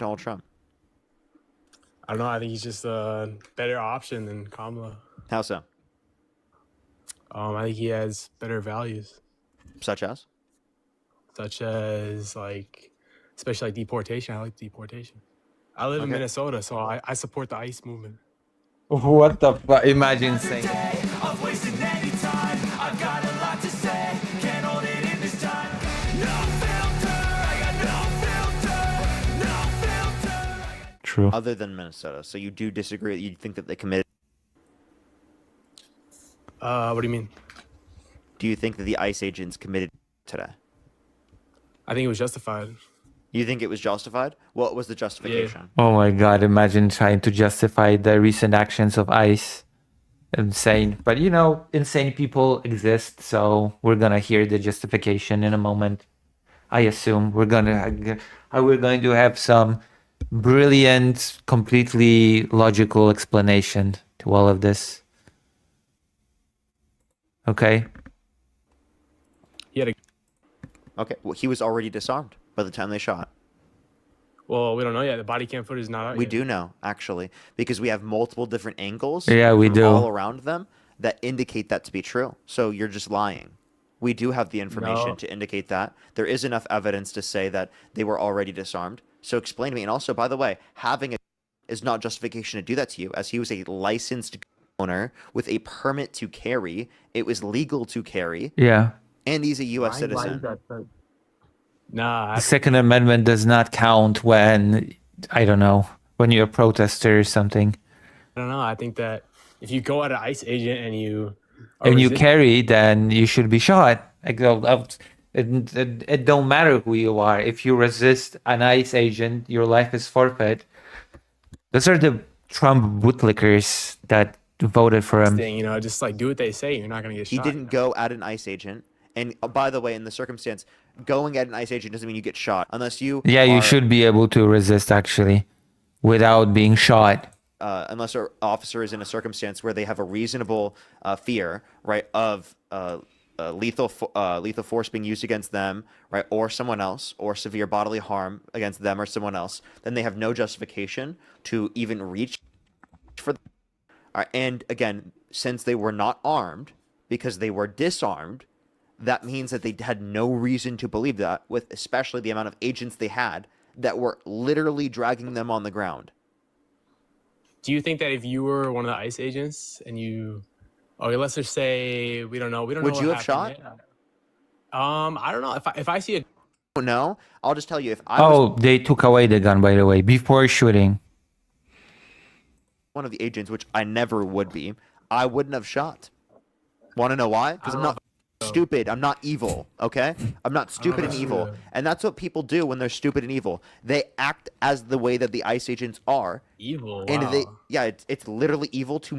Donald Trump? I don't know. I think he's just a better option than Kamala. How so? I think he has better values, Such as? such as like, especially like deportation. I like deportation. I live in Okay. Minnesota, so I support the ICE movement. What the fuck? Imagine saying. I've wasted any time. I've got a lot to say. Can't hold it in this time. No filter. I got no filter. No filter. True. Other than Minnesota. So you do disagree that you think that they committed. What do you mean? Do you think that the ICE agents committed today? I think it was justified. You think it was justified? What was the justification? Oh my god, imagine trying to justify the recent actions of ICE. Insane. But you know, insane people exist, so we're gonna hear the justification in a moment. I assume we're going to have some brilliant, completely logical explanation to all of this. Okay? He had a Okay. Well, he was already disarmed by the time they shot. Well, we don't know yet. The body cam footage is not out We yet. do know, actually, because we have multiple different angles Yeah, we from do. all around them that indicate that to be true. So you're just lying. We do have the information No. to indicate that. There is enough evidence to say that they were already disarmed. So explain to me. And also, by the way, having a is not justification to do that to you, as he was a licensed owner with a permit to carry. It was legal to carry, Yeah. and he's a U.S. Why citizen. is that so- Nah, The Second Amendment does not count when, I don't know, when you're a protester or something. I don't know. I think that if you go at an ICE agent and you are And you resist- carry, then you should be shot. Like, it don't matter who you are. If you resist an ICE agent, your life is forfeit. Those are the Trump bootlickers that voted for him. thing, just like do what they say. You're not gonna get He shot. didn't go at an ICE agent. And by the way, in the circumstance, going at an ICE agent doesn't mean you get shot unless you Yeah, you are- should be able to resist actually without being shot. unless our officer is in a circumstance where they have a reasonable fear, right, of lethal force being used against them, right, or someone else, or severe bodily harm against them or someone else, then they have no justification to even reach for them. And again, since they were not armed, because they were disarmed, that means that they had no reason to believe that, with especially the amount of agents they had that were literally dragging them on the ground. Do you think that if you were one of the ICE agents and okay, let's just say we don't know. Would what you have happened yet. I don't know. If I see a No, I'll just tell you, if I was They took away the gun, by the way, before shooting. one of the agents, which I never would be, I wouldn't have shot. Want to know why? Because I'm not stupid. I'm not evil, okay? I'm not stupid and that's evil. true. And that's what people do when they're stupid and evil. They act as the way that the ICE agents are. evil, And wow. it's literally evil to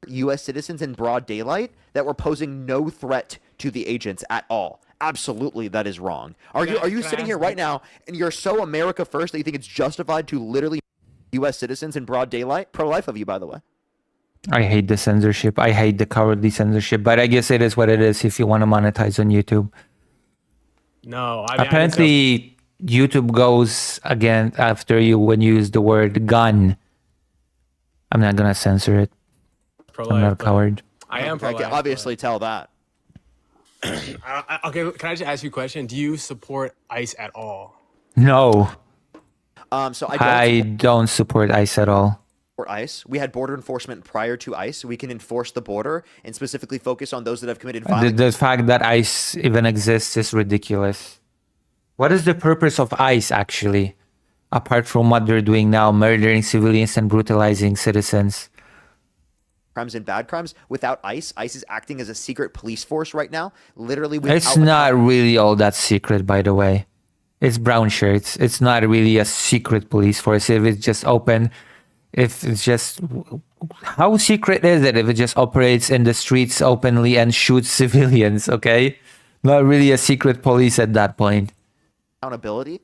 U.S. citizens in broad daylight that were posing no threat to the agents at all. Absolutely, that is wrong. Are you Can I sitting here ask right you- now and you're so America first that you think it's justified to literally U.S. citizens in broad daylight? Pro-life of you, by the way. I hate the censorship. I hate the cowardly censorship, but I guess it is what it is if you want to monetize on YouTube. No, I mean, Apparently, YouTube goes again after you when you use the word gun. I'm not gonna censor it. I'm not a coward. I am I pro-life. can obviously tell that. Okay, can I just ask you a question? Do you support ICE at all? No, So I don't support ICE at all. support ICE. We had border enforcement prior to ICE. We can enforce the border and specifically focus on those that have committed The, violent. the fact that ICE even exists is ridiculous. What is the purpose of ICE actually? Apart from what they're doing now, murdering civilians and brutalizing citizens. Crimes and bad crimes. Without ICE, ICE is acting as a secret police force right now. Literally, without It's not really all that secret, by the way. It's brown shirts. It's not really a secret police force. If it's just open, if it's just... How secret is it if it just operates in the streets openly and shoots civilians, okay? Not really a secret police at that point. accountability.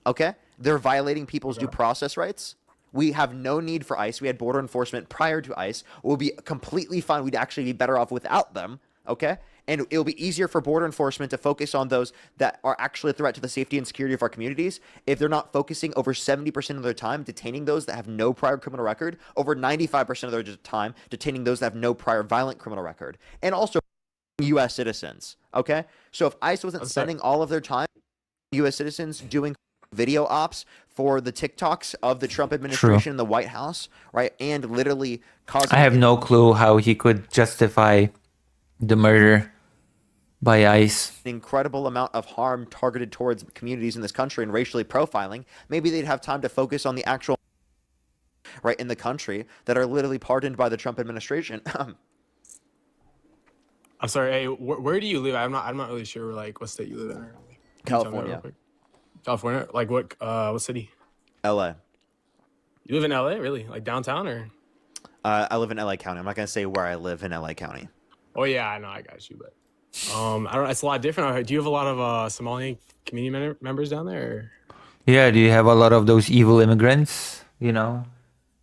Okay, they're violating people's due process rights. We have no need for ICE. We had border enforcement prior to ICE. We'll be completely fine. We'd actually be better off without them. Okay? And it'll be easier for border enforcement to focus on those that are actually a threat to the safety and security of our communities if they're not focusing over 70% of their time detaining those that have no prior criminal record, over 95% of their time detaining those that have no prior violent criminal record, and also U.S. citizens. Okay? So if ICE wasn't spending all of their time U.S. citizens doing video ops for the TikToks of the Trump administration in the White House, right, and literally causing... I have no clue how he could justify the murder by ICE. An incredible amount of harm targeted towards communities in this country and racially profiling. Maybe they'd have time to focus on the actual right in the country that are literally pardoned by the Trump administration. I'm sorry. Hey, where do you live? I'm not really sure. Like, what state you live in? Can you tell me that real California. quick? California. Like what city? LA. You live in LA, really? Like downtown or? I live in LA County. I'm not gonna say where I live in LA County. Oh yeah, I know, I got you, but I don't. It's a lot different. Do you have a lot of Somali community members down there? Or? Yeah, do you have a lot of those evil immigrants? You know,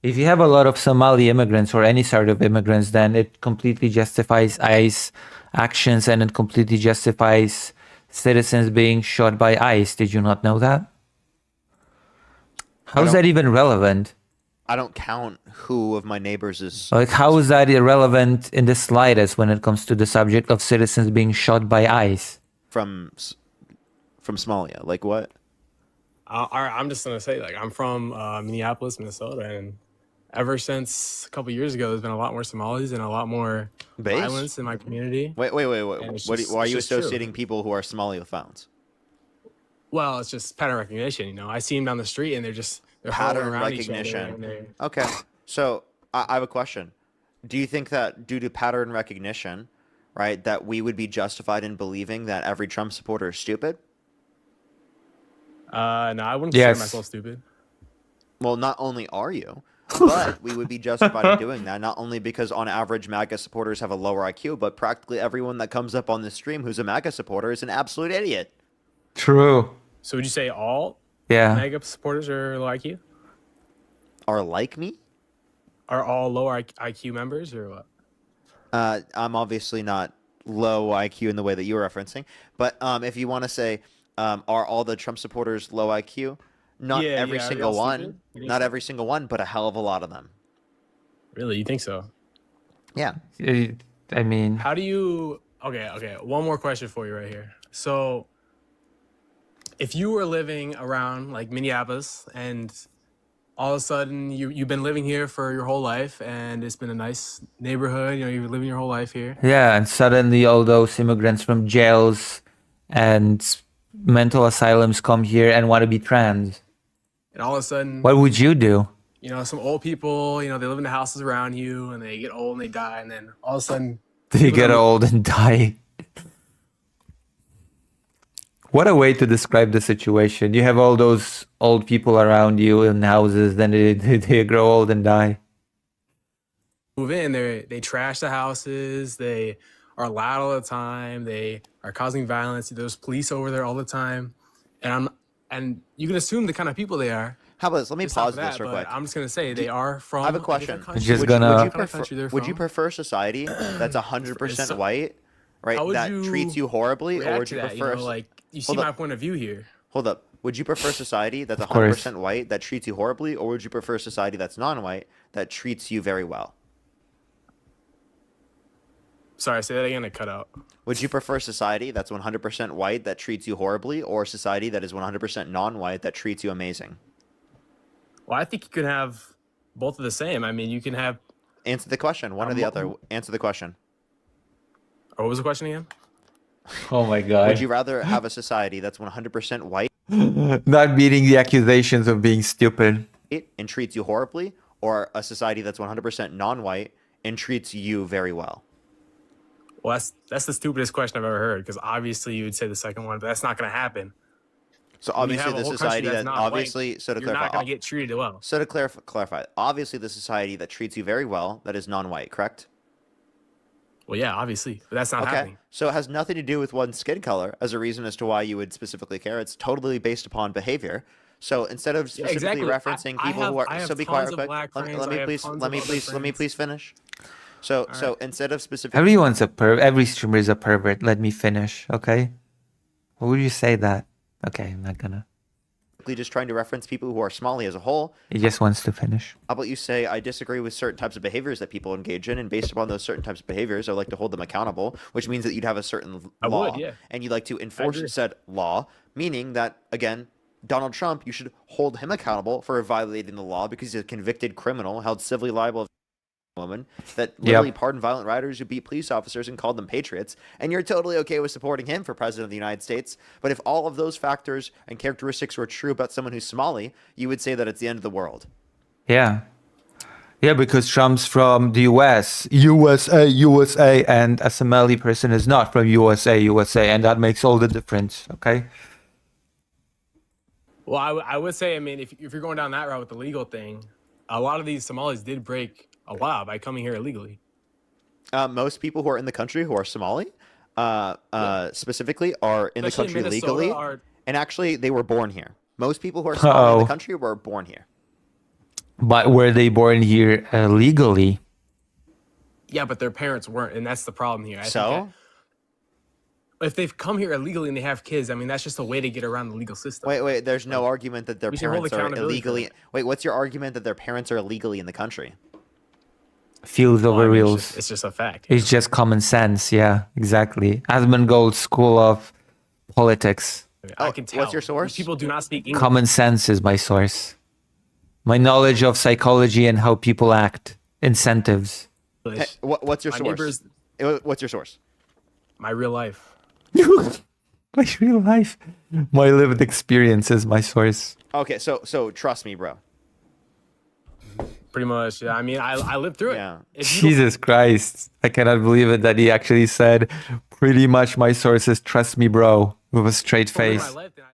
if you have a lot of Somali immigrants or any sort of immigrants, then it completely justifies ICE actions and it completely justifies citizens being shot by ICE. Did you not know that? How is that even relevant? I don't count who of my neighbors is... Like, how is that irrelevant in the slightest when it comes to the subject of citizens being shot by ICE? from Somalia. Like what? I'm just gonna say, like, I'm from Minneapolis, Minnesota, and ever since a couple years ago, there's been a lot more Somalis and a lot more Base? violence in my community. Wait. And it's just- Why are it's you just true. associating people who are Somali with violence? Well, it's just pattern recognition. You know, I see them down the street and they're Pattern hovering around each other, recognition. and they're- Okay. So I have a question. Do you think that due to pattern recognition, right, that we would be justified in believing that every Trump supporter is stupid? No, I wouldn't Yes. consider myself stupid. Well, not only are you, but we would be justified in doing that, not only because on average MAGA supporters have a lower IQ, but practically everyone that comes up on this stream who's a MAGA supporter is an absolute idiot. True. So would you say all Yeah. MAGA supporters are low IQ? Are like me? Are all low IQ members or what? I'm obviously not low IQ in the way that you were referencing, but if you want to say, are all the Trump supporters low IQ? Not Yeah, every yeah, are single y'all one. stupid? You think Not so? every single one, but a hell of a lot of them. Really? You think so? Yeah. I mean, How do you... Okay. One more question for you right here. So if you were living around like Minneapolis and all of a sudden you've been living here for your whole life and it's been a nice neighborhood, you know, you've been living your whole life here. yeah, and suddenly all those immigrants from jails and mental asylums come here and want to be trans. And all of a sudden, What would you do? you know, some old people, you know, they live in the houses around you and they get old and they die. And then all of a sudden, They get old and die. What a way to describe the situation. You have all those old people around you in houses, then they grow old and die. move in, they trash the houses, they are loud all the time, they are causing violence. There's police over there all the time. And you can assume the kind of people they are. How about this? Let me Just off pause of that, this real but quick. I'm just gonna say they are from. I have a different question. country. Just Would gonna- you, What kind of country they're would you from. prefer society that's 100% So- white, right, How would that you treats you horribly, or react would to you that? prefer... You know, like you see Hold my up. point of view here. Hold up. Would you prefer society that's course. 100% white that treats you horribly, or would you prefer society that's non-white that treats you very well? Sorry, say that again. I cut out. Would you prefer society that's 100% white that treats you horribly, or society that is 100% non-white that treats you amazing? Well, I think you could have both of the same. I mean, you can have. Answer the question. One or the other. Answer the question. Or what was the question again? Oh my god. Would you rather have a society that's 100% white Not meeting the accusations of being stupid. and treats you horribly, or a society that's 100% non-white and treats you very well? Well, that's the stupidest question I've ever heard. Because obviously you would say the second one, but that's not going to happen. So When you obviously have a the whole country society that's that not white, obviously so to You're not clarify going to get treated well. so to clarify obviously the society that treats you very well that is non-white, correct? Well, yeah, obviously, but that's not Okay. happening. So it has nothing to do with one's skin color as a reason as to why you would specifically care. It's totally based upon behavior. So instead of Yeah, specifically exactly. referencing I people have- who are I have so be tons quiet of real quick. black Let friends, I me have please tons let of me other please let me friends. please finish. So instead of specific, Everyone's a every streamer is a pervert. Let me finish, okay? What would you say that? Okay, I'm not gonna. just trying to reference people who are Somali as a whole, He just wants to finish. how about you say, I disagree with certain types of behaviors that people engage in, and based upon those certain types of behaviors, I like to hold them accountable, which means that you'd have a certain I law, would, yeah. and you'd like to enforce agree. said law, meaning that, again, Donald Trump, you should hold him accountable for violating the law because he's a convicted criminal held civilly liable of woman that literally pardoned violent rioters who beat police officers and called them patriots, and you're totally okay with supporting him for president of the United States. But if all of those factors and characteristics were true about someone who's Somali, you would say that it's the end of the world. Yeah. Yeah, because Trump's from the US, USA, and a Somali person is not from USA, and that makes all the difference, okay? Well, I would say, I mean, if you're going down that route with the legal thing, a lot of these Somalis did break a law by coming here illegally. Most people who are in the country who are Somali, specifically, are in Especially the country Minnesota legally, and actually they were born here. Most people who are Somali in the country were born here. But were they born here legally? Yeah, but their parents weren't, and that's the problem here. I think So, if they've come here illegally and they have kids, I mean, that's just a way to get around the legal system. wait. There's no argument that their we should hold parents are accountability for illegally. it. Wait, what's your argument that their parents are illegally in the country? Fields Well, over I mean, reels. it's just a fact. It's just common sense. Yeah, exactly. Asmongold School of Politics. I can tell. What's your source? People do not speak English. Common sense is my source. My knowledge of psychology and how people act. Incentives. Hey, what's your My source? neighbors- What's your source? My real life. My real life. My lived experience is my source. Okay, so trust me, bro. Pretty much. Yeah. I mean, I lived through it. Yeah. If you don't- Jesus Christ. I cannot believe it that he actually said, pretty much my sources, trust me, bro, with a straight told me face. my life, then I-